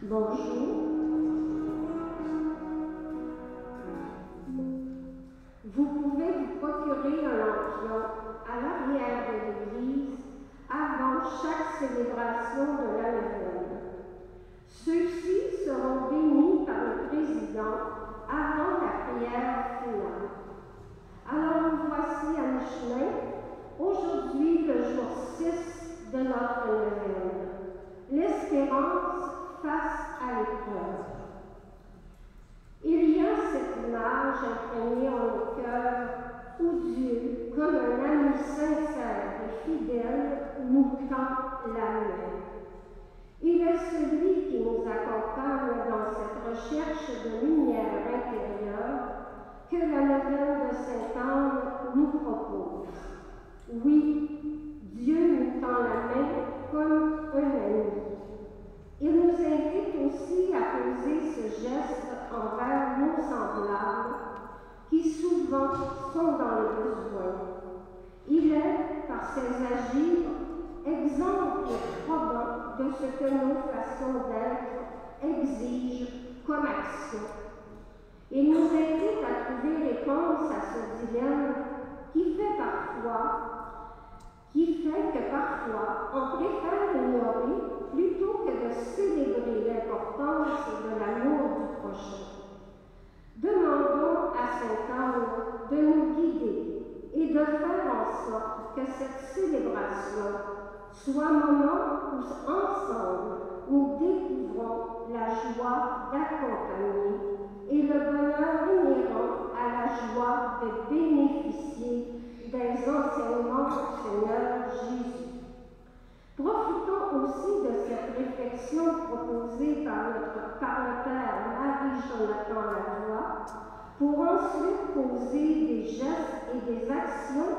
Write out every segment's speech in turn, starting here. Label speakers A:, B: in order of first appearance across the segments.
A: Bonjour. Vous pouvez vous procurer un lampion à l'arrière de l'église avant chaque célébration de la neuvaine. Ceux-ci seront bénis par le président avant la prière finale. Alors nous voici à mi-chemin, aujourd'hui le jour 6 de notre neuvaine. L'espérance face à l'épreuve. Il y a cette image imprégnée en nos cœurs où Dieu, comme un ami sincère et fidèle, nous tend la main. Il est celui qui nous accompagne dans cette recherche de lumière intérieure que la neuvaine de Sainte-Anne nous propose. Oui, Dieu nous tend la main comme un ami. Il nous invite aussi à poser ce geste envers nos semblables qui souvent sont dans le besoin. Il est, par ses agirs, exemple probant de ce que nos façons d'être exigent comme action. Il nous invite à trouver réponse à ce dilemme qui fait que parfois on préfère ignorer plutôt que de célébrer l'importance de l'amour du prochain. Demandons à Sainte-Anne de nous guider et de faire en sorte que cette célébration soit un moment où ensemble nous découvrons la joie d'accompagner et le bonheur inhérent à la joie de bénéficier des enseignements du Seigneur Jésus. Profitons aussi de cette réflexion proposée par le Père Marie-Jonathan Lavoie pour ensuite poser des gestes et des actions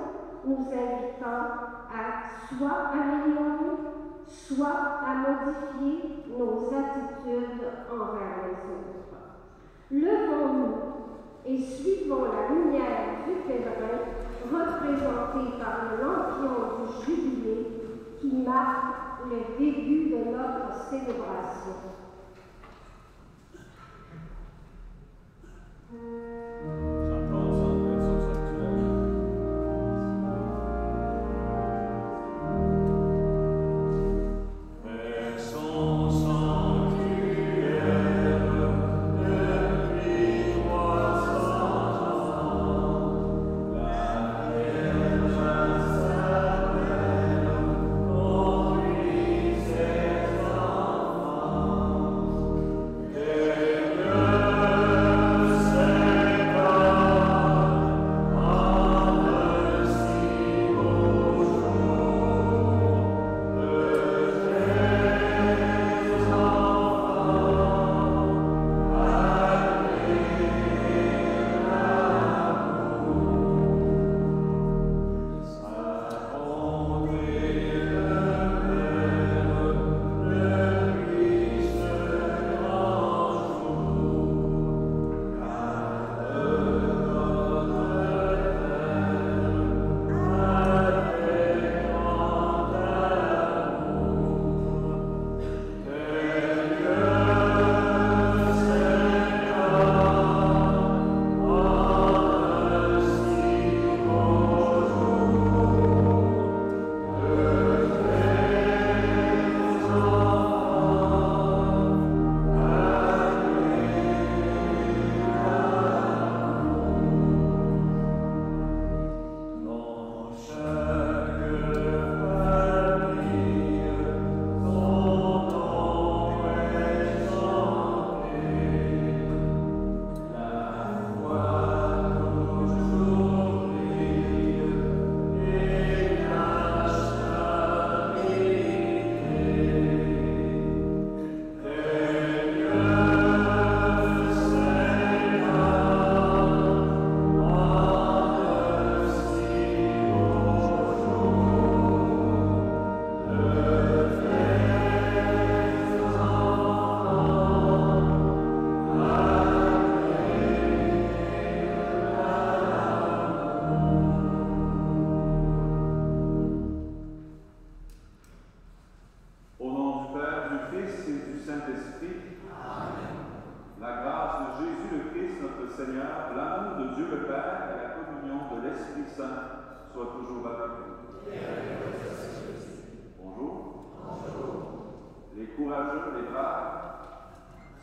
A: nous invitant à soit améliorer, soit à modifier nos attitudes envers les autres. Levons-nous et suivons la lumière du pèlerin représenté par le lampion du jubilé qui marque le début de notre célébration.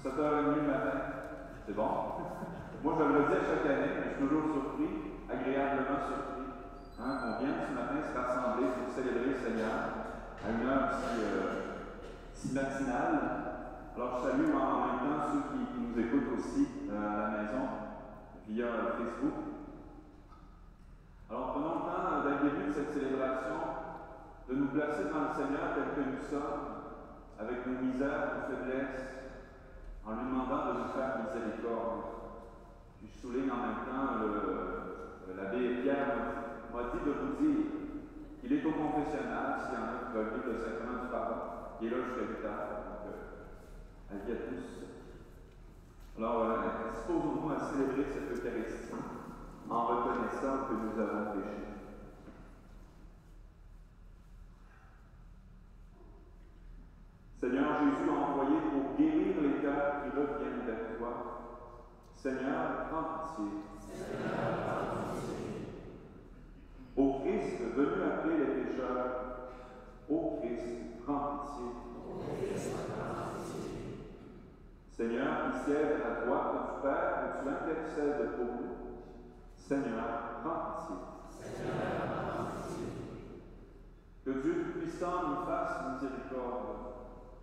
B: 7h30 le matin. C'est bon. Moi, je le dis à chaque année, mais je suis toujours surpris, agréablement surpris. Hein, on vient ce matin se rassembler pour célébrer le Seigneur à une heure si matinale. Alors, je salue en même temps ceux qui nous écoutent aussi à la maison via Facebook. Alors, prenons le temps, dès le début de cette célébration, de nous placer devant le Seigneur tel que nous sommes, avec nos misères, nos faiblesses, en lui demandant de nous faire miséricorde. Puis je souligne en même temps, l'abbé Pierre m'a dit de vous dire qu'il est au confessionnal, s'il y en a qui veulent vivre le sacrement du pardon, il est là jusqu'à 8 heures. Donc, avis à tous. Alors, disposons-nous à célébrer cette Eucharistie en reconnaissant que nous avons péché. Seigneur Jésus a envoyé pour guérir les cœurs qui reviennent vers toi. Seigneur, prends pitié.
C: Seigneur, prends pitié.
B: Ô Christ, venu appeler les pécheurs, ô Christ, prends pitié.
C: Ô Christ, prends pitié.
B: Seigneur, qui siège à droite du Père, où tu intercèdes pour nous. Seigneur, prends pitié.
C: Seigneur, prends pitié.
B: Que Dieu Tout-Puissant nous fasse miséricorde,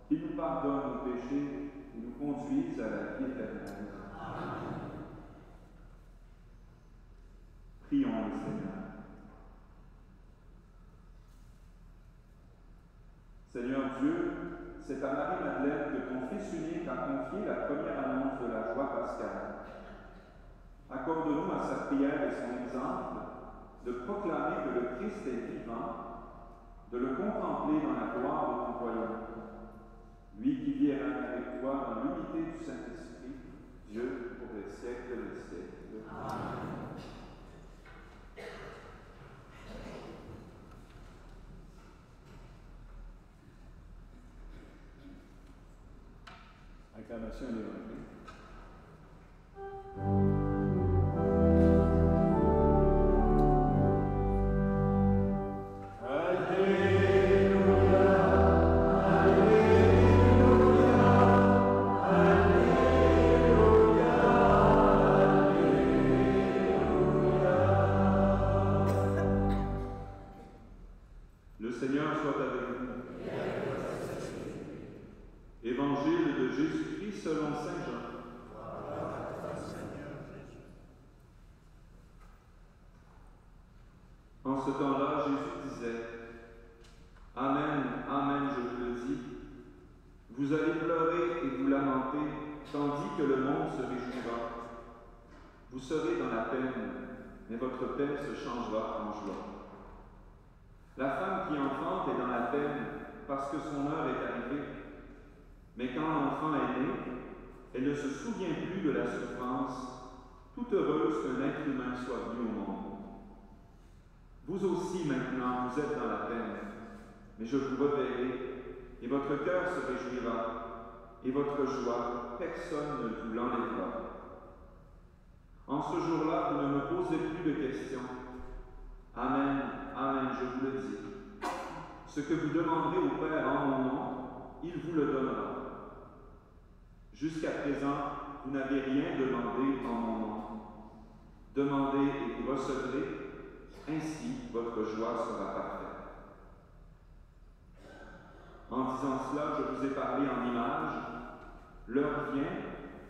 B: qu'il nous pardonne nos péchés et nous conduise à la vie éternelle.
C: Amen.
B: Prions le Seigneur. Seigneur Dieu, c'est à Marie-Madeleine que ton Fils unique a confié la première annonce de la joie pascale. Accorde-nous à sa prière et son exemple de proclamer que le Christ est vivant, de le contempler dans la gloire de ton royaume. Lui qui vit et règne avec toi dans l'unité du Saint-Esprit, Dieu pour les siècles des siècles.
C: Amen.
B: Acclamation à l'Évangile. Le Seigneur soit avec vous. Évangile de Jésus-Christ selon saint Jean. En ce temps-là, Jésus disait, « Amen, Amen, je vous le dis, vous allez pleurer et vous lamenter, tandis que le monde se réjouira. Vous serez dans la peine, mais votre peine se changera en joie. La femme qui enfante est dans la peine parce que son heure est arrivée. Mais quand l'enfant est né, elle ne se souvient plus de la souffrance, toute heureuse qu'un être humain soit venu au monde. Vous aussi maintenant, vous êtes dans la peine, mais je vous reverrai, et votre cœur se réjouira, et votre joie, personne ne vous l'enlèvera. En ce jour-là, vous ne me posez plus de questions. Amen, Amen, je vous le dis. Ce que vous demanderez au Père en mon nom, il vous le donnera. Jusqu'à présent, vous n'avez rien demandé en mon nom. Demandez et vous recevrez, ainsi votre joie sera parfaite. En disant cela, je vous ai parlé en images. L'heure vient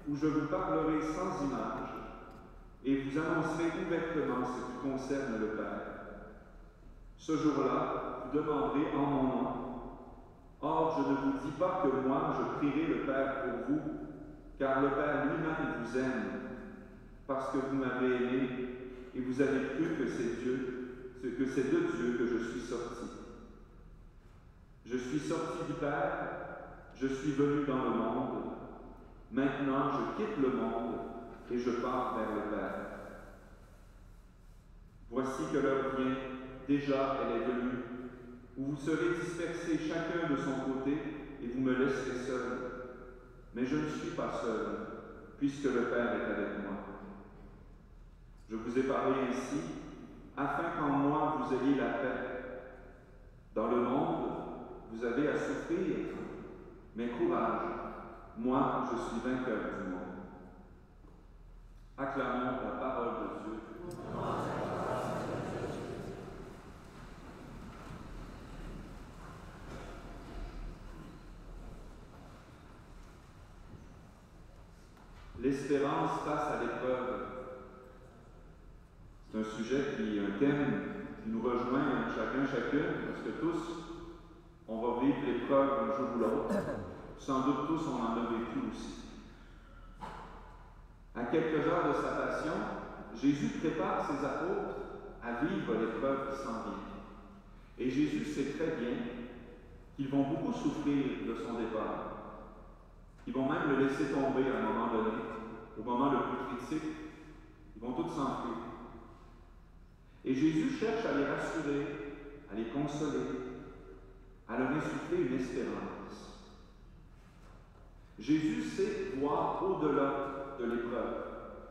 B: où je vous parlerai sans images et vous annoncerai ouvertement ce qui concerne le Père. Ce jour-là, vous demanderez en mon nom. Or, je ne vous dis pas que moi, je prierai le Père pour vous, car le Père lui-même vous aime, parce que vous m'avez aimé et vous avez cru que c'est Dieu, que c'est de Dieu que je suis sorti. Je suis sorti du Père, je suis venu dans le monde. Maintenant, je quitte le monde et je pars vers le Père. Voici que l'heure vient, déjà elle est venue, où vous serez dispersés chacun de son côté et vous me laisserez seul. Mais je ne suis pas seul, puisque le Père est avec moi. Je vous ai parlé ainsi, afin qu'en moi vous ayez la paix. Dans le monde, vous avez à souffrir, mais courage, moi, je suis vainqueur du monde. Acclamons la parole de Dieu. L'espérance face à l'épreuve. C'est un sujet un thème qui nous rejoint chacune, parce que tous, on va vivre l'épreuve un jour ou l'autre. Sans doute tous, on en a vécu aussi. À quelques heures de sa passion, Jésus prépare ses apôtres à vivre l'épreuve qui s'en vient. Et Jésus sait très bien qu'ils vont beaucoup souffrir de son départ. Ils vont même le laisser tomber à un moment donné, au moment le plus critique. Ils vont tous s'enfuir. Et Jésus cherche à les rassurer, à les consoler, à leur insuffler une espérance. Jésus sait voir au-delà de l'épreuve.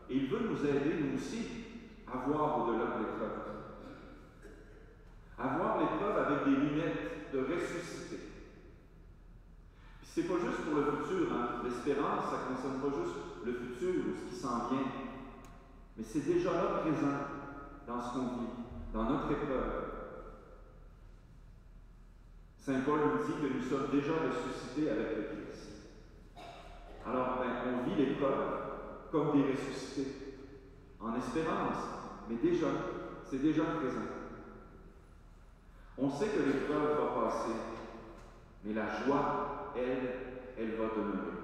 B: Et il veut nous aider, nous aussi, à voir au-delà de l'épreuve. À voir l'épreuve avec des lunettes de ressuscité. Puis c'est pas juste pour le futur, hein. L'espérance, ça ne concerne pas juste le futur ou ce qui s'en vient. Mais c'est déjà là présent dans ce qu'on vit, dans notre épreuve. Saint Paul nous dit que nous sommes déjà ressuscités avec le Christ. Alors, on vit l'épreuve comme des ressuscités, en espérance, mais déjà, c'est déjà présent. On sait que l'épreuve va passer, mais la joie, elle va demeurer.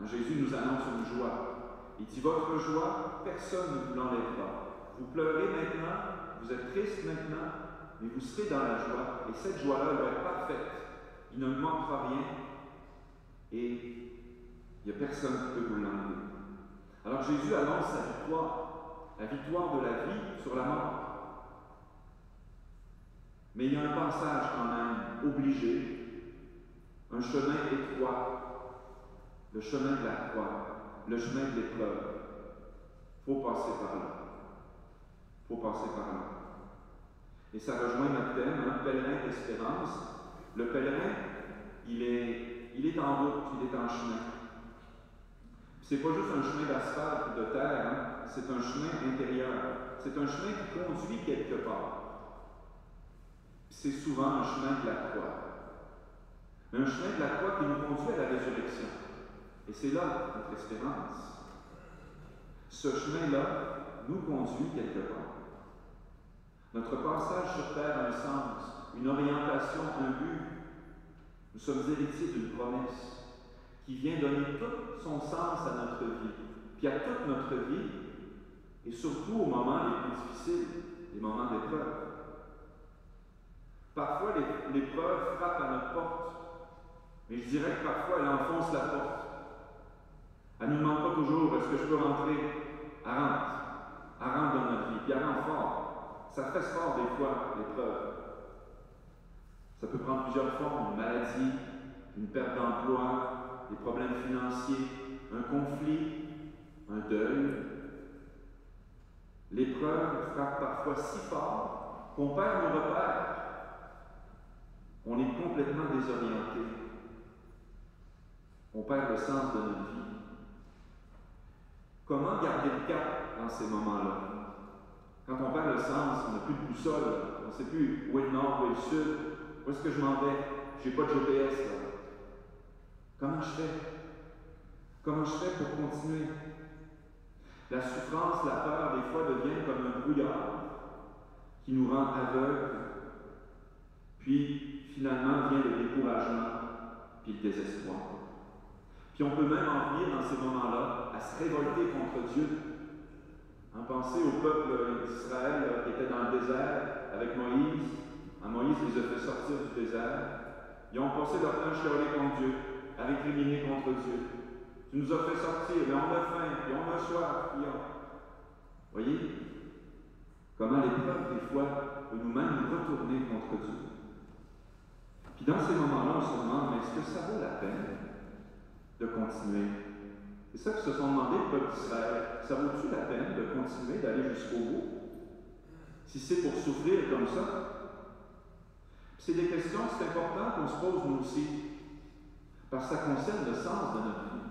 B: Jésus nous annonce une joie. Il dit, votre joie, personne ne vous l'enlèvera. Vous pleurez maintenant, vous êtes triste maintenant, mais vous serez dans la joie, et cette joie-là, elle va être parfaite. Il ne manquera rien, et il n'y a personne qui peut vous l'enlever. Alors Jésus annonce sa victoire, la victoire de la vie sur la mort. Mais il y a un passage quand même obligé, un chemin étroit, le chemin de la croix, le chemin de l'épreuve. Il faut passer par là. Il faut passer par là. Et ça rejoint notre thème, un pèlerin d'espérance. Le pèlerin, il est en route, il est en chemin. C'est pas juste un chemin d'asphalte ou de terre, hein? C'est un chemin intérieur. C'est un chemin qui conduit quelque part. C'est souvent un chemin de la croix. Un chemin de la croix qui nous conduit à la résurrection. Et c'est là notre espérance. Ce chemin-là nous conduit quelque part. Notre passage sur terre a un sens, une orientation, un but. Nous sommes héritiers d'une promesse qui vient donner tout son sens à notre vie, puis à toute notre vie, et surtout aux moments les plus difficiles, les moments d'épreuve. Parfois, l'épreuve frappe à notre porte, mais je dirais que parfois, elle enfonce la porte. Elle ne nous demande pas toujours, est-ce que je peux rentrer? Elle rentre dans notre vie, puis elle rentre fort. Ça fait fort des fois, l'épreuve. Ça peut prendre plusieurs formes, une maladie, une perte d'emploi, des problèmes financiers, un conflit, un deuil. L'épreuve frappe parfois si fort qu'on perd nos repères. On est complètement désorienté. On perd le sens de notre vie. Comment garder le cap dans ces moments-là? Quand on perd le sens, on n'a plus de boussole, on ne sait plus où est le nord, où est le sud, où est-ce que je m'en vais? Je n'ai pas de GPS là. Comment je fais? Comment je fais pour continuer? La souffrance, la peur, des fois, devient comme un brouillard qui nous rend aveugles. Puis, finalement, vient le découragement, puis le désespoir. Puis on peut même en venir dans ces moments-là à se révolter contre Dieu. Pensez au peuple d'Israël qui était dans le désert avec Moïse. Moïse les a fait sortir du désert. Ils ont passé leur temps à chialer contre Dieu, à récriminer contre Dieu. Tu nous as fait sortir, mais on a faim, puis on a soif, puis on... Voyez comment l'épreuve, des fois, peut nous-mêmes nous retourner contre Dieu. Puis dans ces moments-là, on se demande, mais est-ce que ça vaut la peine de continuer? C'est ça que se sont demandé le peuple d'Israël. Ça vaut-tu la peine de continuer, d'aller jusqu'au bout? Si c'est pour souffrir comme ça? C'est des questions, c'est important qu'on se pose nous aussi. parce que ça concerne le sens de notre vie.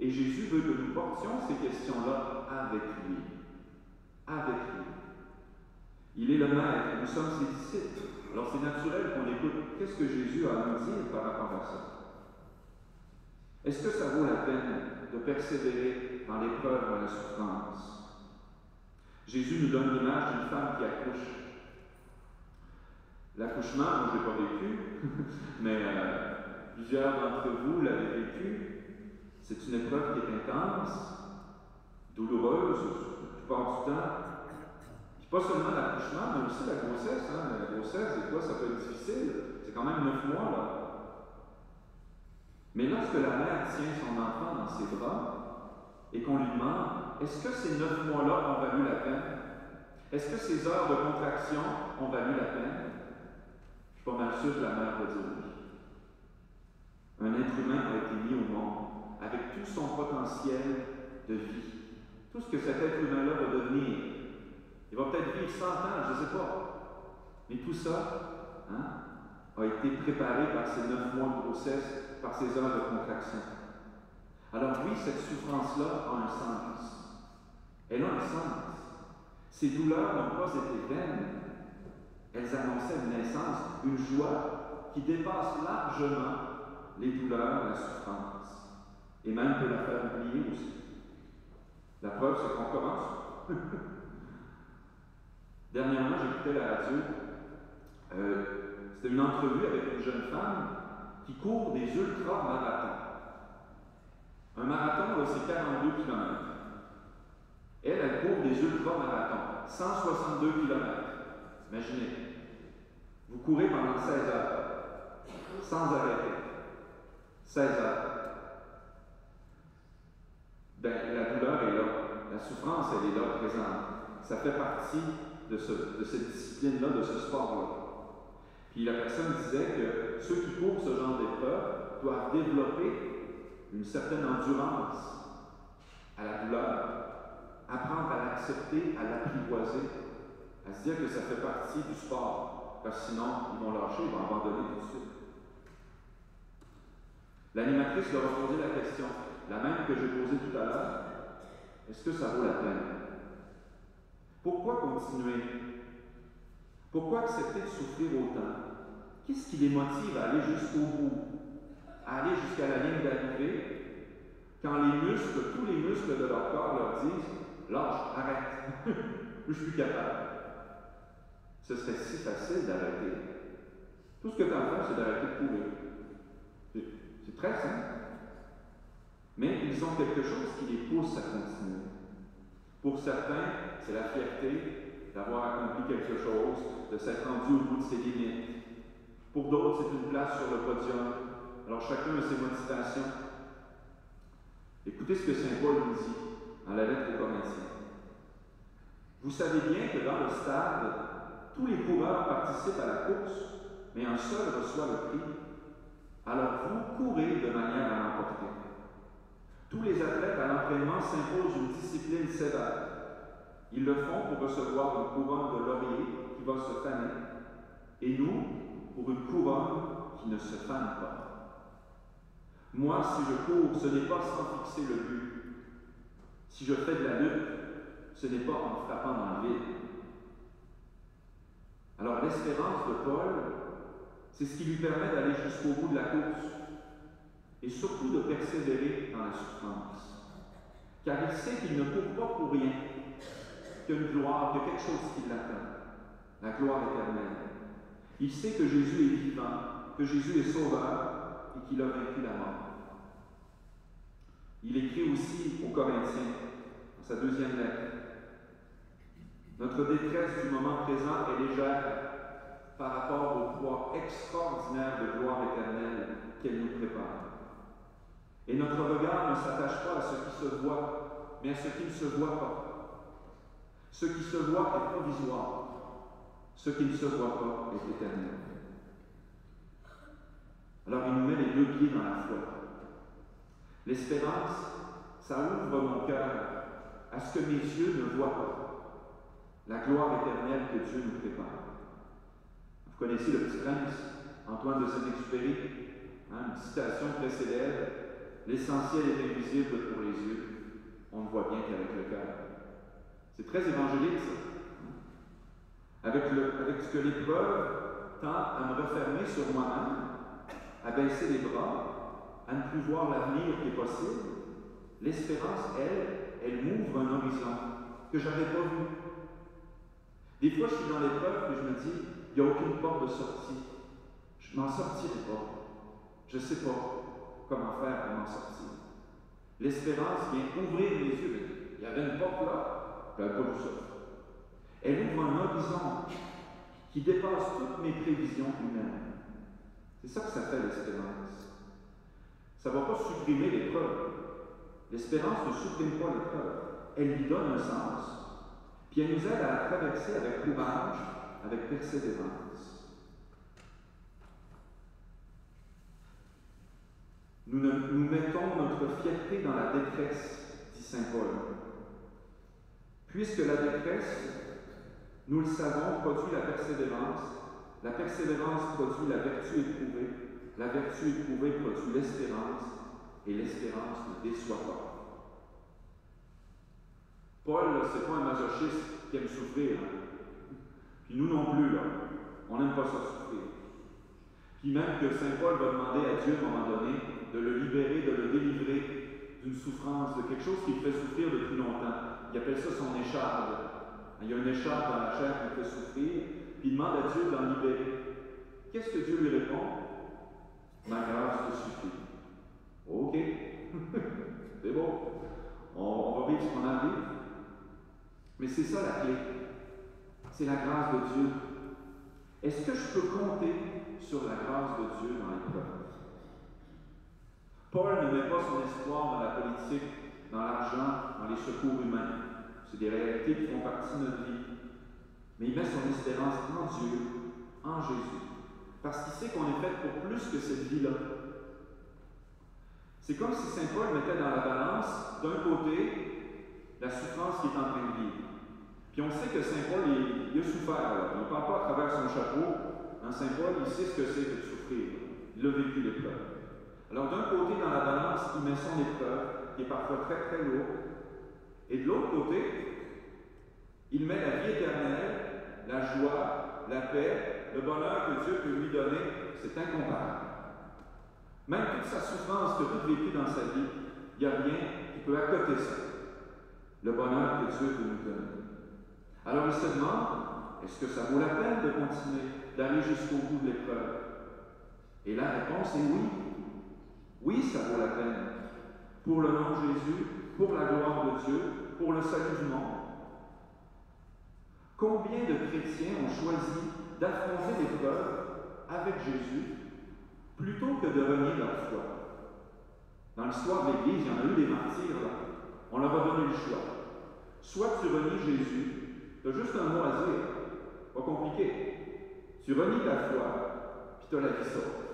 B: Et Jésus veut que nous portions ces questions-là avec lui. Avec lui. Il est le Maître, nous sommes ses disciples. Alors c'est naturel qu'on écoute qu'est-ce que Jésus a à nous dire par rapport à ça. Est-ce que ça vaut la peine de persévérer dans l'épreuve, dans la souffrance? Jésus nous donne l'image d'une femme qui accouche. L'accouchement, moi je ne l'ai pas vécu, mais plusieurs d'entre vous l'avez vécu. C'est une épreuve qui est intense, douloureuse, la plupart du temps. Puis pas seulement l'accouchement, mais aussi la grossesse. La grossesse, des fois, ça peut être difficile. C'est quand même 9 mois, là. Mais lorsque la mère tient son enfant dans ses bras et qu'on lui demande, est-ce que ces 9 mois-là ont valu la peine? Est-ce que ces heures de contraction ont valu la peine? Je suis pas mal sûr que la mère va dire oui. Un être humain a été mis au monde avec tout son potentiel de vie. Tout ce que cet être humain-là va devenir. Il va peut-être vivre 100 ans, je ne sais pas. Mais tout ça a été préparé par ces 9 mois de grossesse, par ces heures de contraction. Alors oui, cette souffrance-là a un sens. Elle a un sens. Ces douleurs n'ont pas été vaines. Elles annonçaient une naissance, une joie qui dépasse largement les douleurs, la souffrance. Et même peut la faire oublier aussi. La preuve, c'est qu'on commence. Dernièrement, j'écoutais la radio. C'était une entrevue avec une jeune femme qui court des ultra-marathons. Un marathon, là, c'est 42 km. Elle court des ultra-marathons. 162 km. Imaginez. Vous courez pendant 16 heures. Sans arrêter. 16 heures. Ben, la douleur est là. La souffrance, elle est là, présente. Ça fait partie de cette discipline-là, de ce sport-là. Puis la personne disait que ceux qui courent ce genre d'épreuve doivent développer une certaine endurance à la douleur, apprendre à l'accepter, à l'apprivoiser, à se dire que ça fait partie du sport, parce que sinon, ils vont lâcher, ils vont abandonner tout de suite. L'animatrice leur a posé la question, la même que j'ai posée tout à l'heure, est-ce que ça vaut la peine? Pourquoi continuer? Pourquoi accepter de souffrir autant? Qu'est-ce qui les motive à aller jusqu'au bout? À aller jusqu'à la ligne d'arrivée, quand les muscles, tous les muscles de leur corps leur disent « Lâche, arrête, je suis plus capable. » Ce serait si facile d'arrêter. Tout ce que tu as à faire, c'est d'arrêter de courir. C'est très simple. Mais ils ont quelque chose qui les pousse à continuer. Pour certains, c'est la fierté d'avoir accompli quelque chose, de s'être rendu au bout de ses limites. Pour d'autres, c'est une place sur le podium. Alors chacun a ses motivations. Écoutez ce que Saint Paul nous dit dans la lettre aux Corinthiens. Vous savez bien que dans le stade, tous les coureurs participent à la course, mais un seul reçoit le prix. Alors vous courez de manière à l'emporter. Tous les athlètes à l'entraînement s'imposent une discipline sévère. Ils le font pour recevoir une couronne de laurier qui va se faner, et nous, pour une couronne qui ne se fane pas. Moi, si je cours, ce n'est pas sans fixer le but. Si je fais de la lutte, ce n'est pas en frappant dans le vide. Alors l'espérance de Paul, c'est ce qui lui permet d'aller jusqu'au bout de la course et surtout de persévérer dans la souffrance. Car il sait qu'il ne court pas pour rien, qu'il y a une gloire, qu'il y a quelque chose qui l'attend, la gloire éternelle. Il sait que Jésus est vivant, que Jésus est sauveur et qu'il a vaincu la mort. Il écrit aussi aux Corinthiens, dans sa deuxième lettre, « Notre détresse du moment présent est légère par rapport au poids extraordinaire de gloire éternelle qu'elle nous prépare. Et notre regard ne s'attache pas à ce qui se voit, mais à ce qui ne se voit pas. Ce qui se voit est provisoire, ce qui ne se voit pas est éternel. » Alors il nous met les deux pieds dans la foi. L'espérance, ça ouvre mon cœur à ce que mes yeux ne voient pas. La gloire éternelle que Dieu nous prépare. Vous connaissez le Petit Prince, Antoine de Saint-Exupéry. Une citation très célèbre, l'essentiel est invisible pour les yeux, on ne voit bien qu'avec le cœur. C'est très évangélique, ça. Avec ce que l'épreuve tend à me refermer sur moi-même, à baisser les bras, à ne plus voir l'avenir qui est possible, l'espérance, elle m'ouvre un horizon que je n'avais pas vu. Des fois, je suis dans l'épreuve et je me dis, il n'y a aucune porte de sortie. Je ne m'en sortirai pas. Je ne sais pas comment faire pour m'en sortir. L'espérance vient ouvrir mes yeux. Il y avait une porte là, je n'avais pas vu ça. Elle ouvre un horizon qui dépasse toutes mes prévisions humaines. C'est ça que ça fait l'espérance. Ça ne va pas supprimer l'épreuve. L'espérance ne supprime pas l'épreuve. Elle lui donne un sens, puis elle nous aide à la traverser avec courage, avec persévérance. Nous mettons notre fierté dans la détresse, dit saint Paul. Puisque la détresse, nous le savons, produit la persévérance produit la vertu éprouvée produit l'espérance, et l'espérance ne déçoit pas. Paul, ce n'est pas un masochiste qui aime souffrir. Puis nous non plus, là. On n'aime pas ça souffrir. Puis même que saint Paul va demander à Dieu, à un moment donné, de le libérer, de le délivrer d'une souffrance, de quelque chose qui le fait souffrir depuis longtemps. Il appelle ça son écharde. Il y a une écharde dans la chair qui le fait souffrir, puis il demande à Dieu d'en libérer. Qu'est-ce que Dieu lui répond? Ma grâce te suffit. OK. C'est bon. On va vivre ce qu'on a à vivre. Mais c'est ça la clé. C'est la grâce de Dieu. Est-ce que je peux compter sur la grâce de Dieu dans l'épreuve? Paul ne met pas son espoir dans la politique, dans l'argent, dans les secours humains. C'est des réalités qui font partie de notre vie. Mais il met son espérance en Dieu, en Jésus. Parce qu'il sait qu'on est fait pour plus que cette vie-là. C'est comme si saint Paul mettait dans la balance, d'un côté, la souffrance qu'il est en train de vivre. Puis on sait que saint Paul, il a souffert. Là. Il ne parle pas à travers son chapeau. Saint Paul, il sait ce que c'est que de souffrir. Il a vécu l'épreuve. Alors d'un côté, dans la balance, il met son épreuve, qui est parfois très très lourde. Et de l'autre côté, il met la vie éternelle, la joie, la paix, le bonheur que Dieu peut lui donner. C'est incomparable. Même toute sa souffrance que tout vécu dans sa vie, il n'y a rien qui peut accoter ça. Le bonheur que Dieu peut nous donner. Alors il se demande, est-ce que ça vaut la peine de continuer, d'aller jusqu'au bout de l'épreuve? Et la réponse est oui. Oui, ça vaut la peine. Pour le nom de Jésus, pour la gloire de Dieu, pour le salut du monde. Combien de chrétiens ont choisi d'affronter l'épreuve avec Jésus plutôt que de renier leur foi? Dans l'histoire de l'Église, il y en a eu des martyrs. Là. On leur a donné le choix. Soit tu renies Jésus, tu as juste un mot à dire, pas compliqué. Tu renies ta foi, puis tu as la vie sauve.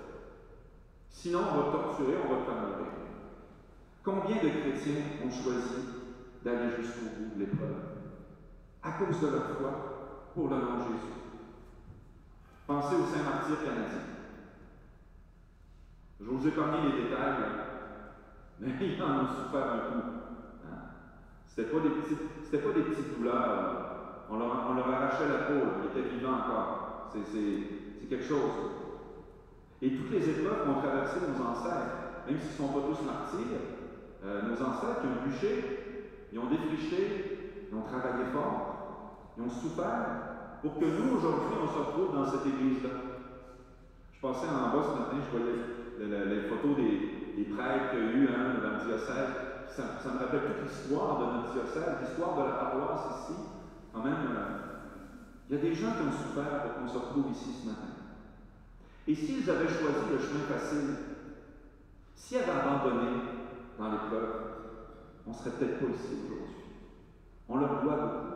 B: Sinon, on va te torturer, on va te faire mourir. Combien de chrétiens ont choisi d'aller jusqu'au bout de l'épreuve? À cause de leur foi, pour le nom de Jésus. Pensez aux saints martyrs canadiens. Je vous ai épargné les détails, mais ils en ont souffert un coup. Hein? C'était pas des petites douleurs. On leur arrachait la peau, ils étaient vivants encore. C'est quelque chose. Et toutes les épreuves qu'ont traversé nos ancêtres, même s'ils ne sont pas tous martyrs, nos ancêtres qui ont bûché, ils ont défriché, ils ont travaillé fort, ils ont souffert pour que nous, aujourd'hui, on se retrouve dans cette église-là. Je passais en bas ce matin, je voyais les photos des prêtres qu'il y a eu dans le diocèse. Ça me rappelle toute l'histoire de notre diocèse, l'histoire de la paroisse ici. Quand même, il y a des gens qui ont souffert pour qu'on se retrouve ici ce matin. Et s'ils avaient choisi le chemin facile, s'ils avaient abandonné dans l'épreuve, on ne serait peut-être pas ici aujourd'hui. On leur doit beaucoup.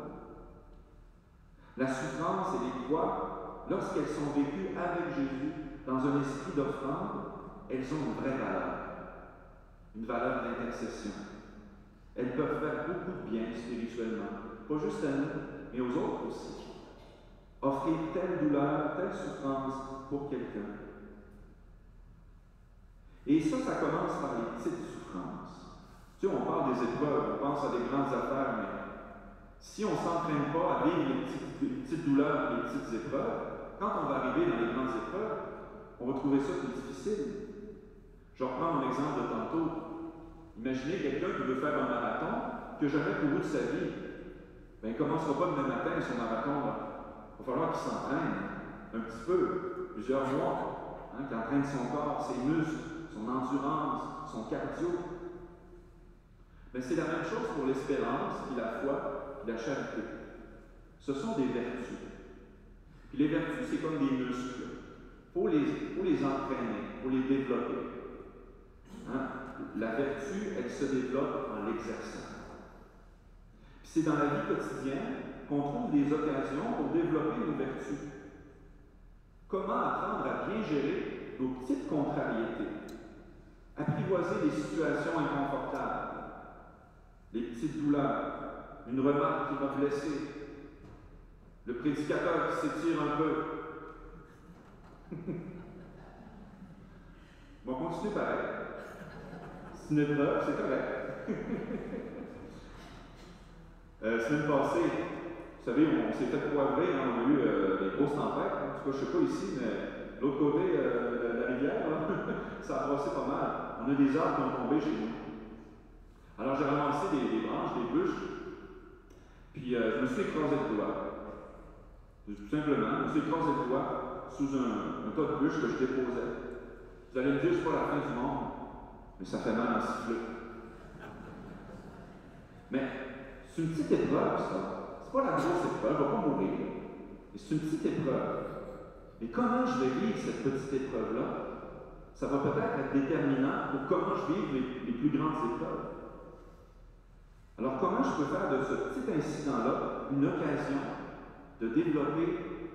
B: La souffrance et les croix, lorsqu'elles sont vécues avec Jésus, dans un esprit d'offrande, elles ont une vraie valeur. Une valeur d'intercession. Elles peuvent faire beaucoup de bien spirituellement, pas juste à nous, mais aux autres aussi. Offrir telle douleur, telle souffrance pour quelqu'un. Et ça commence par les petites souffrances. Tu sais, on parle des épreuves, on pense à des grandes affaires, mais si on ne s'entraîne pas à vivre les petites douleurs, les petites épreuves, quand on va arriver dans les grandes épreuves, on va trouver ça plus difficile. Je reprends mon exemple de tantôt. Imaginez quelqu'un qui veut faire un marathon, qui n'a jamais couru de sa vie. Bien, il ne commencera pas demain matin son marathon. Il va falloir qu'il s'entraîne un petit peu, plusieurs mois, qu'il entraîne son corps, ses muscles, son endurance, son cardio. Mais c'est la même chose pour l'espérance, puis la foi, puis la charité. Ce sont des vertus. Puis les vertus, c'est comme des muscles. Il faut les entraîner, il faut les développer. La vertu, elle se développe en l'exerçant. Puis c'est dans la vie quotidienne qu'on trouve des occasions pour développer nos vertus. Comment apprendre à bien gérer nos petites contrariétés, apprivoiser les situations inconfortables, les petites douleurs, une remarque qui m'a blessé, le prédicateur qui s'étire un peu. On va continuer pareil. C'est une épreuve, c'est correct. Semaine passée, vous savez, on s'est fait poivrer, on a eu des grosses tempêtes. En tout cas, je ne sais pas ici, mais l'autre côté de la rivière, ça a brossé pas mal. On a des arbres qui ont tombé chez nous. Alors j'ai ramassé des branches, des bûches, puis je me suis écrasé le doigt. Tout simplement, je me suis écrasé le doigt sous un tas de bûches que je déposais. Vous allez me dire, c'est pas la fin du monde, mais ça fait mal en siffler. Mais c'est une petite épreuve, ça. C'est pas la grosse épreuve, je ne vais pas mourir. Mais c'est une petite épreuve. Mais comment je vais vivre cette petite épreuve-là, ça va peut-être être déterminant pour comment je vis les plus grandes épreuves. Alors, comment je peux faire de ce petit incident-là une occasion de développer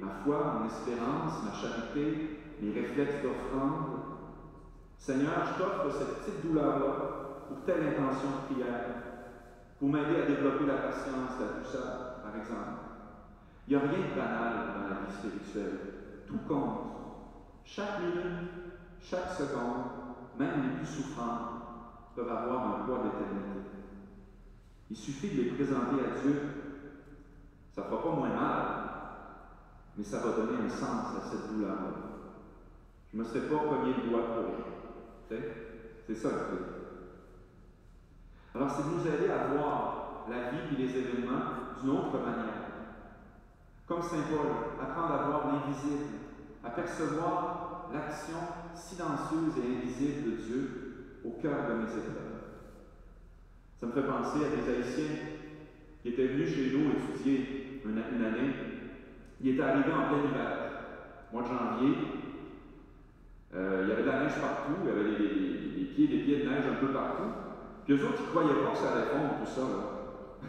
B: ma foi, mon espérance, ma charité, mes réflexes d'offrande? Seigneur, je t'offre cette petite douleur-là pour telle intention de prière, pour m'aider à développer la patience, la douceur, par exemple. Il n'y a rien de banal dans la vie spirituelle. Tout compte. Chaque minute, chaque seconde, même les plus souffrants, peuvent avoir un poids d'éternité. Il suffit de les présenter à Dieu. Ça ne fera pas moins mal, mais ça va donner un sens à cette douleur-là. Je ne me serais pas cogné le doigt pour rien. C'est ça le truc. Alors, c'est de nous aider à voir la vie et les événements d'une autre manière. Comme Saint Paul, apprendre à voir l'invisible, à percevoir l'action silencieuse et invisible de Dieu au cœur de mes épreuves. Ça me fait penser à des Haïtiens qui étaient venus chez nous étudier une année. Ils étaient arrivés en plein hiver, mois de janvier. Il y avait de la neige partout, il y avait des pieds de neige un peu partout. Puis eux autres, ils ne croyaient pas que ça allait fondre tout ça. Là.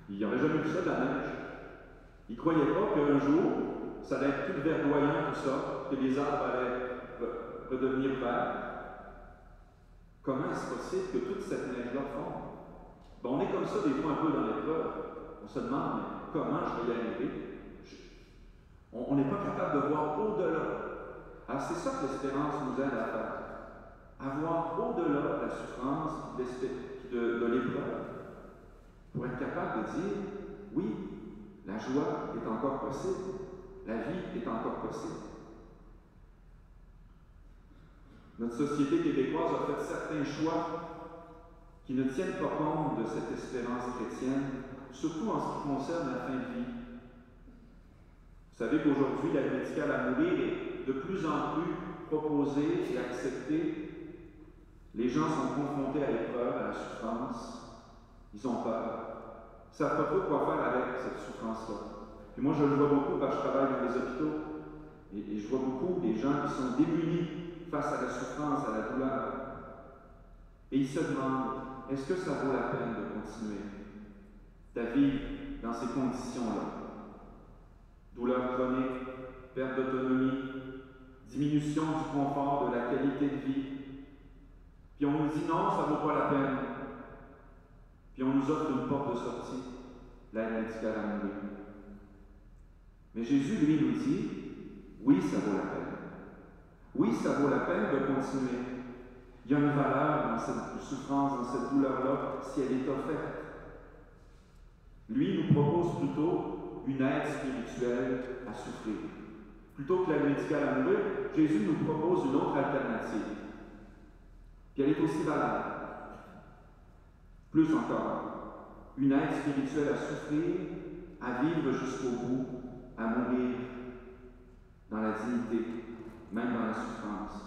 B: Ils n'avaient jamais vu ça de la neige. Ils ne croyaient pas qu'un jour, ça allait être tout verdoyant, tout ça, que les arbres allaient redevenir verts. Comment est-ce possible que toute cette neige-là fonde? Ben, on est comme ça des fois un peu dans l'épreuve. On se demande, mais comment je vais y arriver? On n'est pas capable de voir au-delà. Alors c'est ça que l'espérance nous aide à faire. À voir au-delà de la souffrance, de l'épreuve, pour être capable de dire, oui, la joie est encore possible, la vie est encore possible. Notre société québécoise a fait certains choix qui ne tiennent pas compte de cette espérance chrétienne, surtout en ce qui concerne la fin de vie. Vous savez qu'aujourd'hui, l'aide médicale à mourir est de plus en plus proposée et acceptée. Les gens sont confrontés à l'épreuve, à la souffrance. Ils ont peur. Ils ne savent pas trop quoi faire avec cette souffrance-là. Puis moi, je le vois beaucoup parce que je travaille dans les hôpitaux. Et je vois beaucoup des gens qui sont démunis face à la souffrance, à la douleur. Et ils se demandent, est-ce que ça vaut la peine de continuer ta vie dans ces conditions-là? Douleur chronique, perte d'autonomie, diminution du confort, de la qualité de vie. Puis on nous dit non, ça ne vaut pas la peine. Puis on nous offre une porte de sortie, l'aide médicale à mourir. Mais Jésus, lui, nous dit, oui, ça vaut la peine. Oui, ça vaut la peine de continuer. Il y a une valeur dans cette souffrance, dans cette douleur-là, si elle est offerte. Lui nous propose plutôt une aide spirituelle à souffrir. Plutôt que l'aide médicale à mourir, Jésus nous propose une autre alternative. Puis elle est aussi valable. Plus encore, une aide spirituelle à souffrir, à vivre jusqu'au bout, à mourir dans la dignité, même dans la souffrance.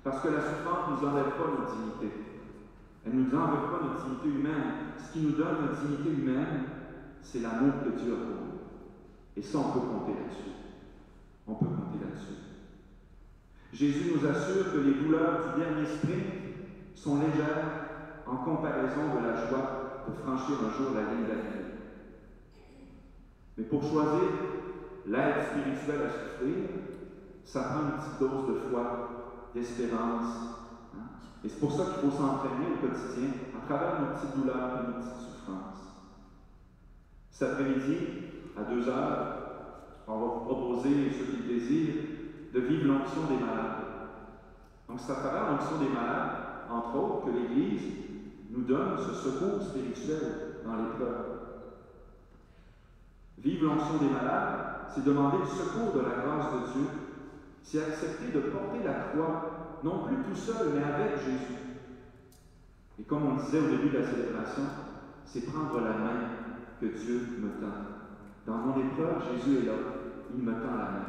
B: Parce que la souffrance ne nous enlève pas notre dignité. Elle ne nous enlève pas notre dignité humaine. Ce qui nous donne notre dignité humaine, c'est l'amour que Dieu a pour nous. Et ça, on peut compter là-dessus. On peut compter là-dessus. Jésus nous assure que les douleurs du dernier sprint sont légères en comparaison de la joie de franchir un jour la ligne d'arrivée. Mais pour choisir l'aide spirituelle à souffrir, ça prend une petite dose de foi, d'espérance. Et c'est pour ça qu'il faut s'entraîner au quotidien à travers nos petites douleurs et nos petites souffrances. Cet après-midi, à 2 heures, on va vous proposer, ceux qui le désirent, de vivre l'onction des malades. Donc c'est à travers l'onction des malades, entre autres, que l'Église nous donne ce secours spirituel dans l'épreuve. Vivre l'onction des malades, c'est demander le secours de la grâce de Dieu, c'est accepter de porter la croix, non plus tout seul, mais avec Jésus. Et comme on disait au début de la célébration, c'est prendre la main que Dieu me tend. Dans mon épreuve, Jésus est là, il me tend la main.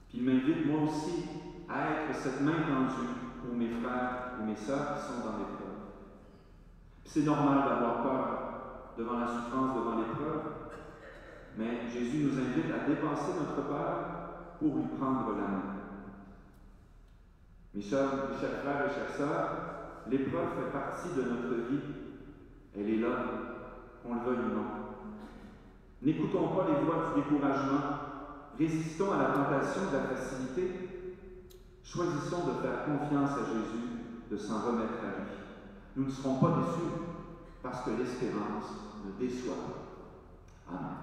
B: Puis il m'invite moi aussi à être cette main tendue pour mes frères et mes sœurs qui sont dans l'épreuve. Puis c'est normal d'avoir peur devant la souffrance, devant l'épreuve, mais Jésus nous invite à dépasser notre peur pour lui prendre la main. Mes chers frères et chères sœurs, l'épreuve fait partie de notre vie. Elle est là, qu'on le veuille ou non. N'écoutons pas les voix du découragement. Résistons à la tentation de la facilité. Choisissons de faire confiance à Jésus, de s'en remettre à lui. Nous ne serons pas déçus parce que l'espérance ne déçoit pas. Amen.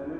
D: Elle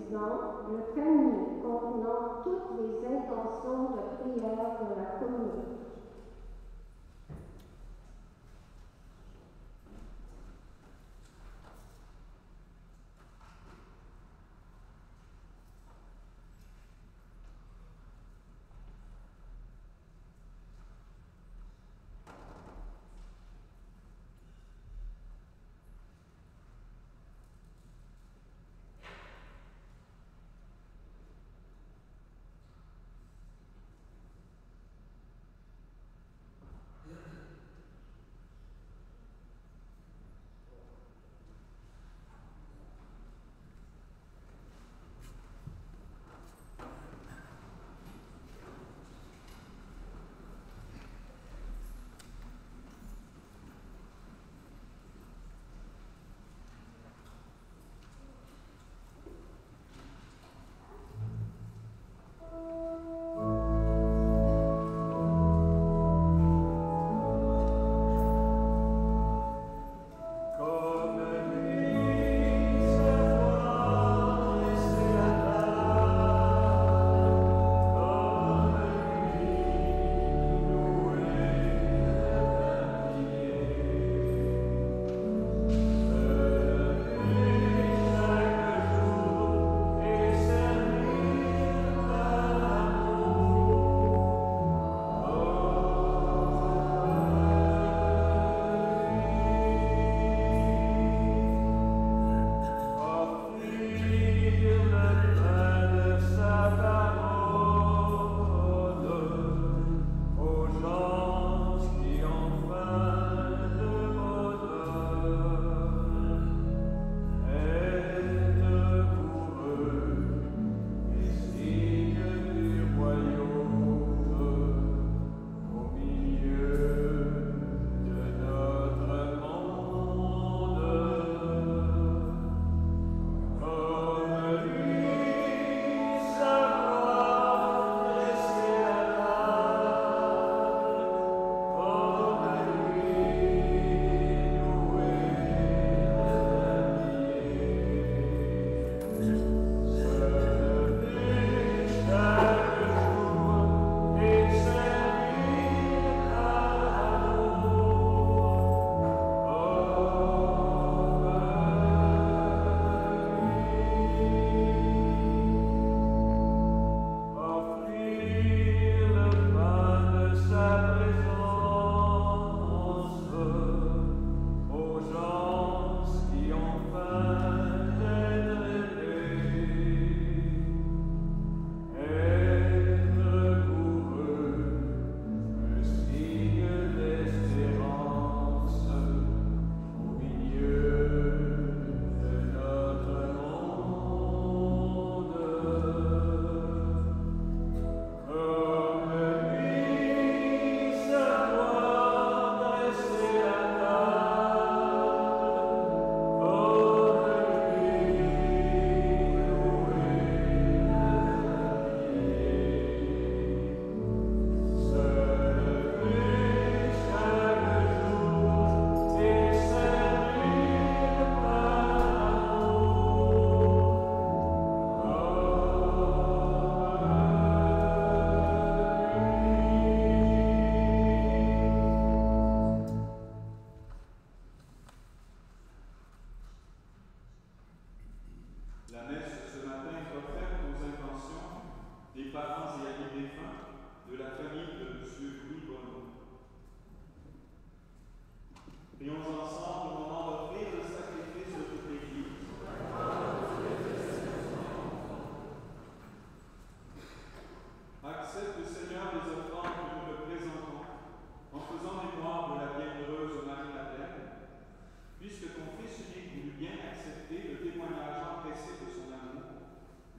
A: président le panier contenant toutes les intentions de prière de la communauté.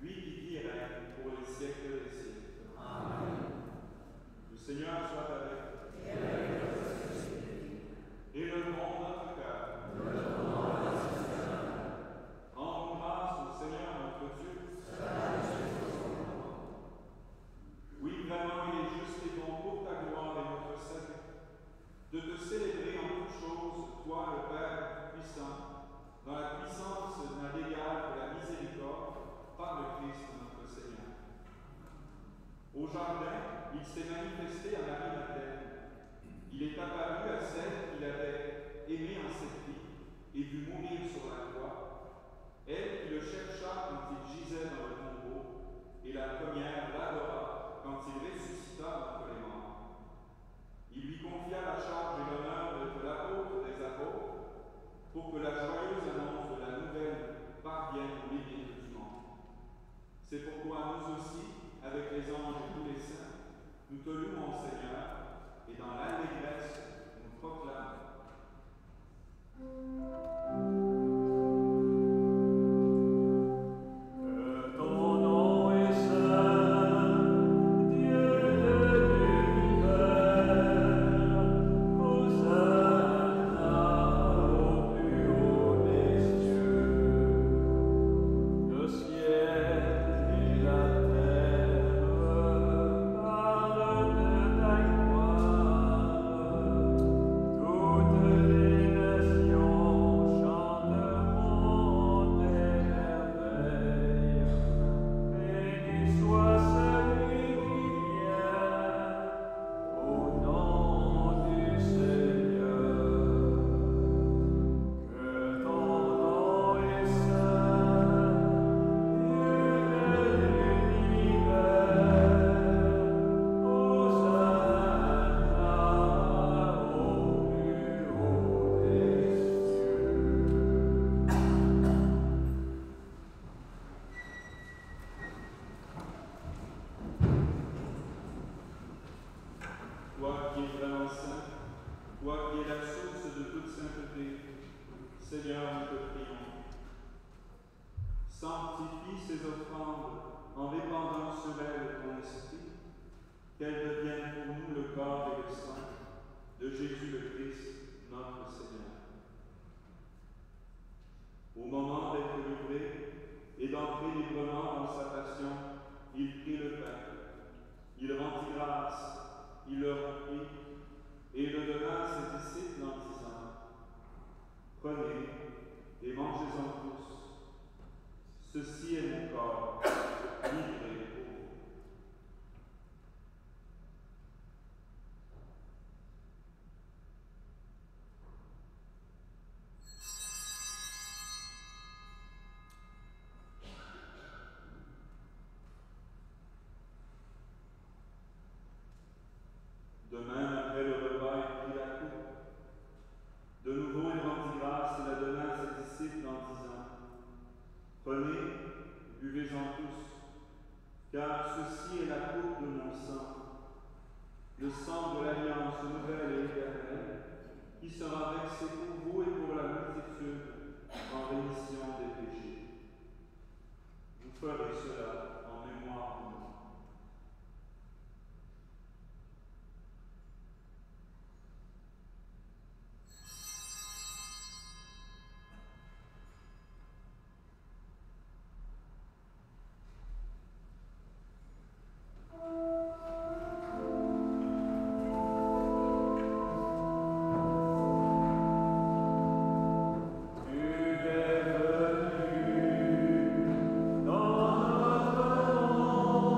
B: Lui qui vit et règne pour les siècles des siècles. Au jardin, il s'est manifesté à Marie-Madeleine. Il est apparu à celle qu'il avait aimée en cette vie et vu mourir sur la croix, elle qui le chercha quand il gisait dans le tombeau, et la première l'adora quand il ressuscita d'entre les morts. Il lui confia la charge et l'honneur d'être l'apôtre des apôtres, pour que la joyeuse annonce de la nouvelle parvienne aux limites du monde. C'est pourquoi nous aussi, avec les anges et tous les saints, nous te louons, Seigneur, et dans l'allégresse, nous proclamons. Toi qui es vraiment saint, toi qui es la source de toute sainteté, Seigneur, nous te prions. Sanctifie ces offrandes en répandant sur elles ton esprit, qu'elles deviennent pour nous le corps et le sang de Jésus le Christ, notre Seigneur. Au moment d'être livré et d'entrer librement dans sa passion, il prit le pain, il rendit grâce, il le rompit et le donna à ses disciples en disant : Prenez et mangez-en tous. Ceci est mon corps, livré pour vous. De même, après le repas, il prit la coupe. De nouveau, il rendit grâce et la donna à ses disciples en disant : Prenez, buvez-en tous, car ceci est la coupe de mon sang, le sang de l'alliance nouvelle et éternelle, qui sera versé pour vous et pour la multitude en rémission des péchés. Vous ferez cela en mémoire de moi.
D: Dans notre monde.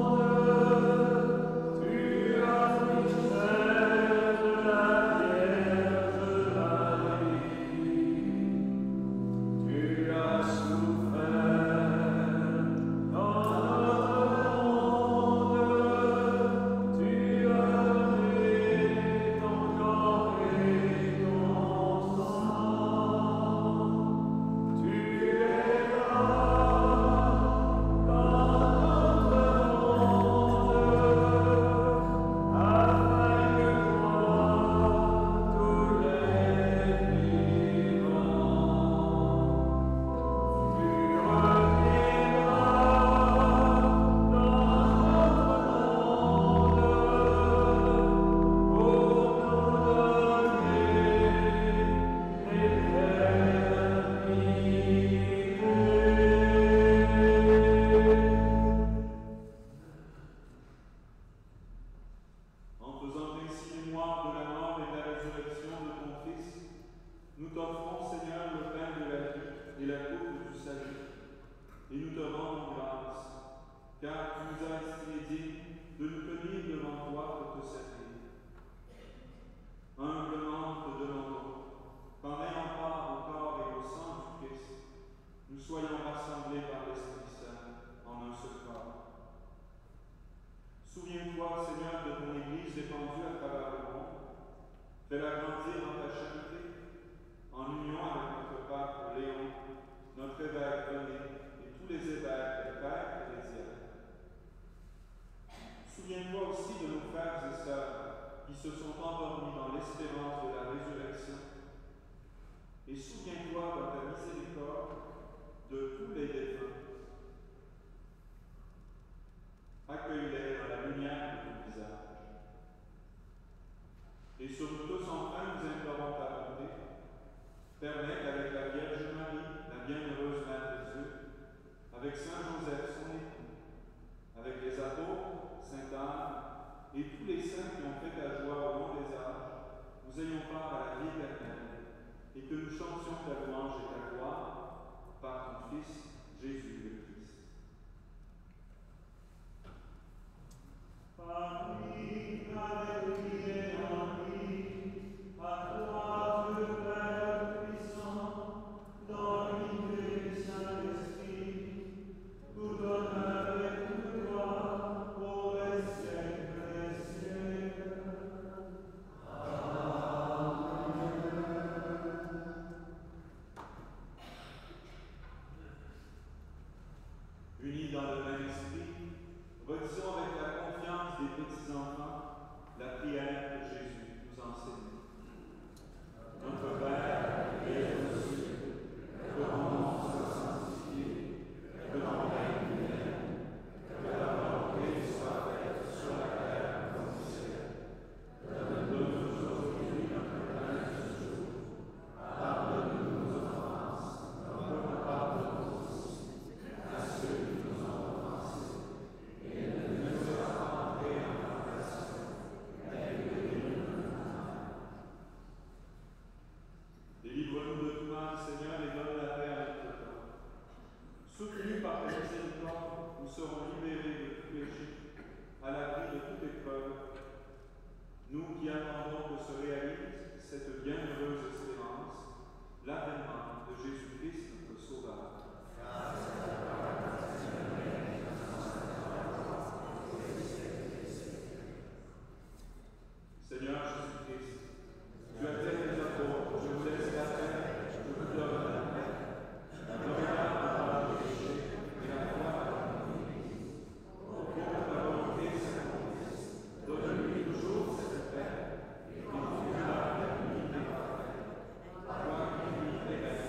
B: répandue à travers le monde. Fais-la grandir dans ta charité, en union avec notre pape Léon, notre évêque René et tous les évêques et pères ecclésiastiques. Souviens-toi aussi de nos frères et sœurs qui se sont endormis dans l'espérance de la résurrection. Et souviens-toi dans ta miséricorde de tous les défunts. Accueille-les dans la lumière de ton visage. Et sur nous tous enfin, nous implorons ta bonté. Permets qu'avec la Vierge Marie, la bienheureuse Mère de Dieu, avec Saint Joseph, son époux, avec les apôtres, Sainte Anne, et tous les saints qui ont fait ta joie au long des âges, nous ayons part à la vie éternelle, et que nous chantions ta louange et ta gloire par ton Fils, Jésus le Christ.
D: Par lui, avec lui et en lui, à toi, Dieu Père puissant, dans l'unité du Saint-Esprit, tout honneur et toute gloire pour les siècles des siècles.
B: Unis dans le même esprit, redisons avec la confiance des petits-enfants la prière que Jésus nous enseigne. Notre Père, qui es aux cieux, que ton nom soit sanctifié, que ton règne vienne, que ta volonté soit faite sur la terre comme au ciel. Donne-nous aujourd'hui notre pain de ce jour. Pardonne-nous nos offenses, comme nous pardonnons aussi à ceux qui nous ont offensés. Et ne nous laisse pas entrer en tentation, mais délivre-nous du mal. Délivre-nous de tout mal, Seigneur, et donne la paix à notre temps. Soutenus par ta miséricorde, nous serons libérés de tout péché, à l'abri de toute épreuve. Nous qui attendons que se réalise cette bienheureuse espérance, l'avènement de Jésus-Christ, notre Sauveur. Seigneur Jésus-Christ, tu as dit à tes apôtres, je vous laisse la paix, je vous donne la paix. Ne regarde pas le péché et la foi à l'Église. Pour que ta volonté s'accomplisse, donne-lui toujours cette paix et confie-la à l'unité parfaite. Toi qui vis et règnes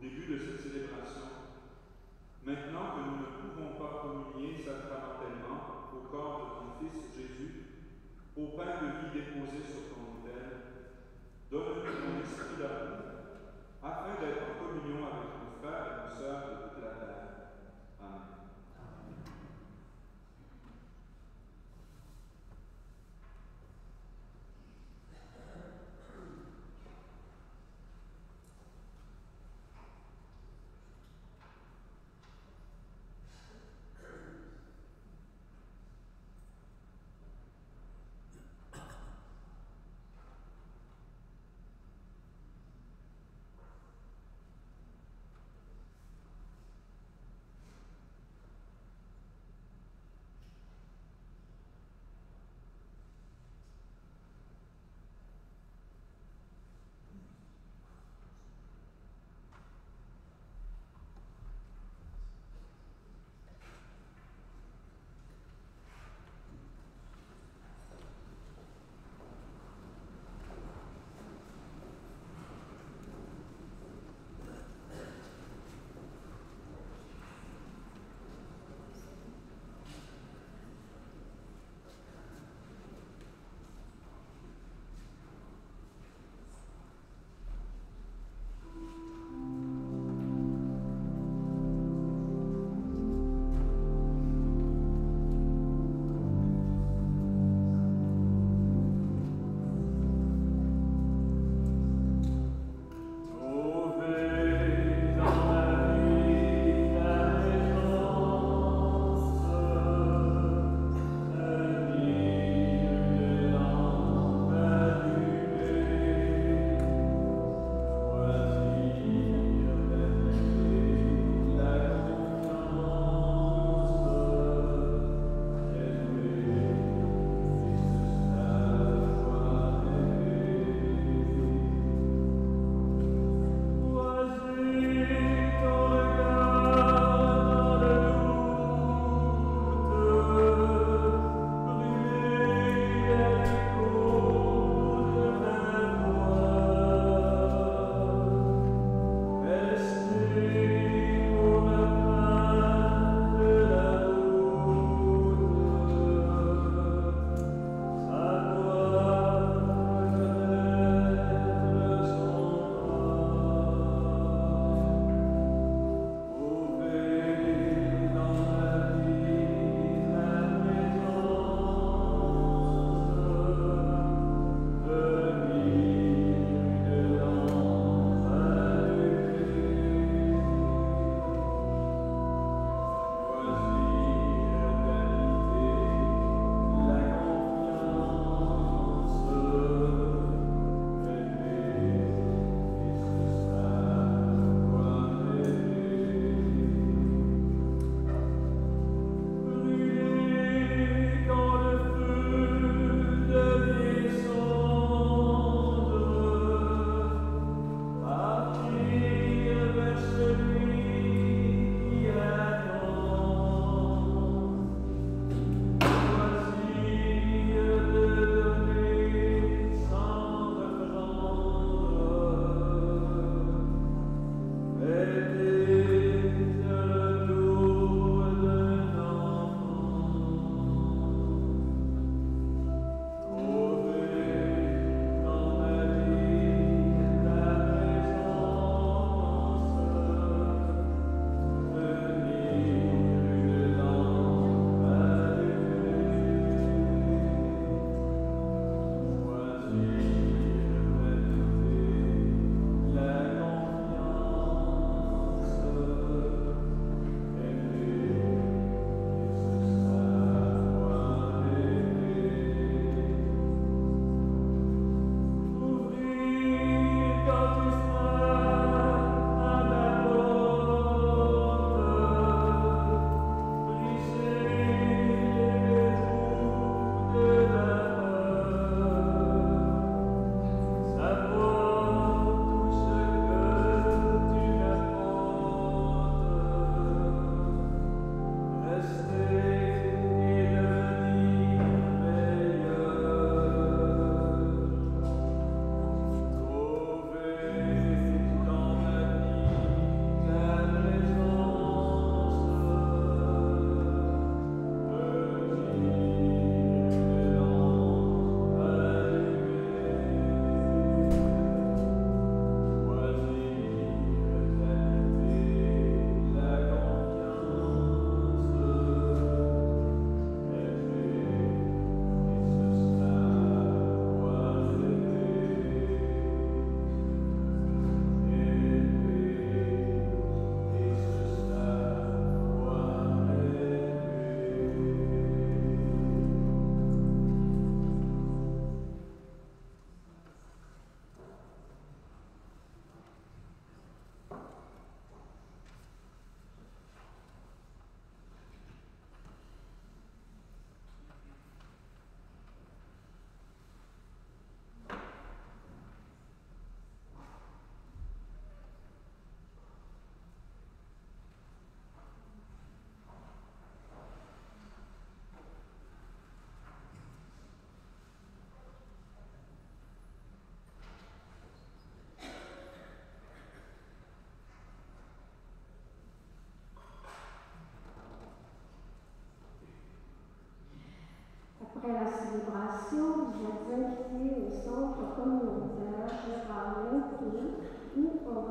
B: début de cette célébration, maintenant que nous ne pouvons pas communier sacramentellement au corps de ton Fils Jésus, au pain de vie déposé sur ton autel, donne-nous ton esprit d'amour, afin d'être en communion avec nos frères et nos sœurs de toute la terre. Amen.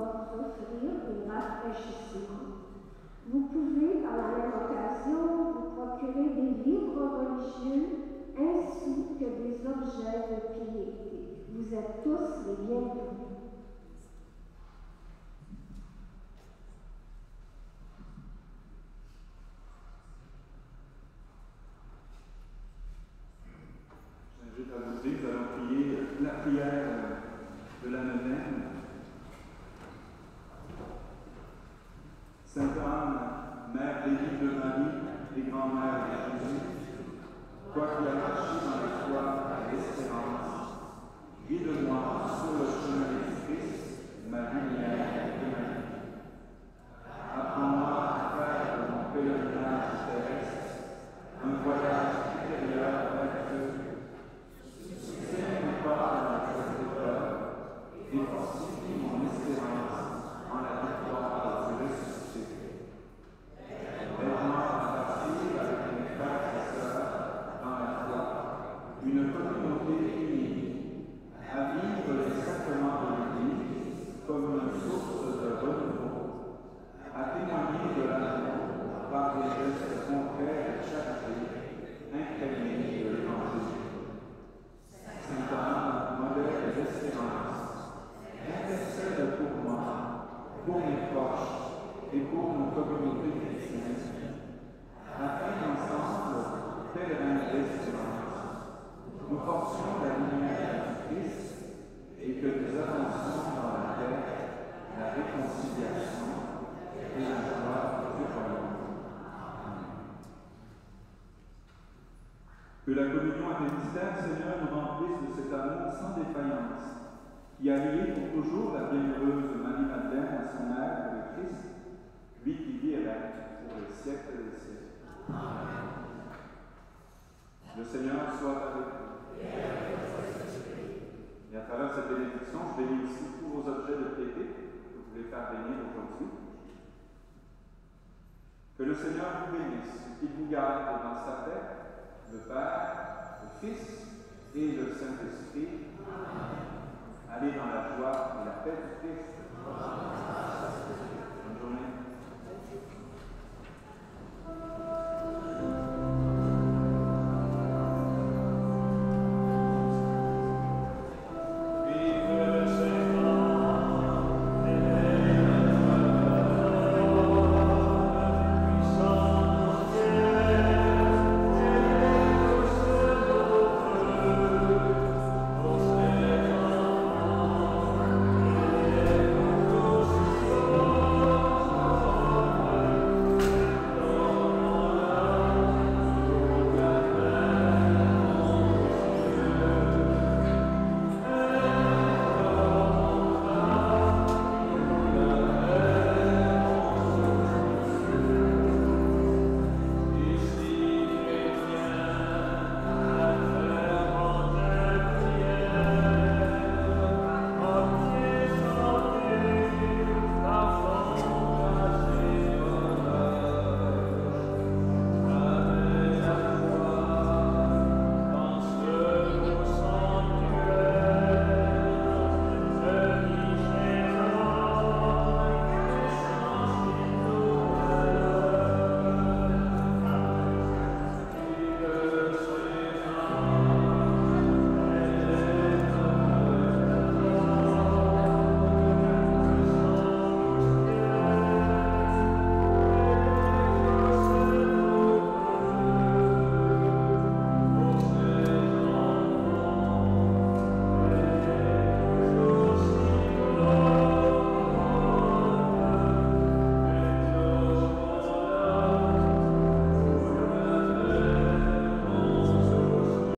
A: va vous offrir une rafraîchissement. Vous pouvez, par la même occasion, vous procurer des livres religieux ainsi que des objets de piété. Vous êtes tous les bienvenus.
B: J'invite à vous dire, nous allons prier la prière de la neuvaine. Sainte Anne, Mère bénie de Marie et grand-mère de Jésus, toi qui as marché dans la foi et l'espérance, guide-moi sur le chemin du Christ, ma lumière et ma vie. Apprends-moi à faire de mon pèlerinage terrestre un voyage supérieur vers Dieu. Suscite-moi dans la épreuve et fortifie mon espérance en la victoire du ressuscité. Aide-moi à bâtir avec mes frères et sœurs dans la foi une communauté unie, à vivre les sacrements de l'Église comme une source de renouveau, à témoigner de l'amour par des gestes concrets de charité, imprégnés de l'Évangile. Sainte Anne, modèle d'espérance, intercède pour moi, pour mes proches et pour nos communautés chrétiennes, afin qu'ensemble, pèlerins d'espérance, nous portions la lumière du Christ et que nous avancions dans la paix, la réconciliation et la joie du royaume. Que la communion avec les mystères, Seigneur, nous remplisse de cet amour sans défaillance, qui a lié pour toujours la bienheureuse Marie-Madeleine à son mère, le Christ, lui qui vit et règne pour les siècles des siècles. Amen. Le Seigneur soit avec vous. Et à travers cette bénédiction, je bénis aussi tous vos objets de piété que vous voulez faire bénir aujourd'hui. Que le Seigneur vous bénisse, qu'il vous garde dans sa paix, le Père, le Fils et le Saint-Esprit. Allez dans la joie et la paix du Christ.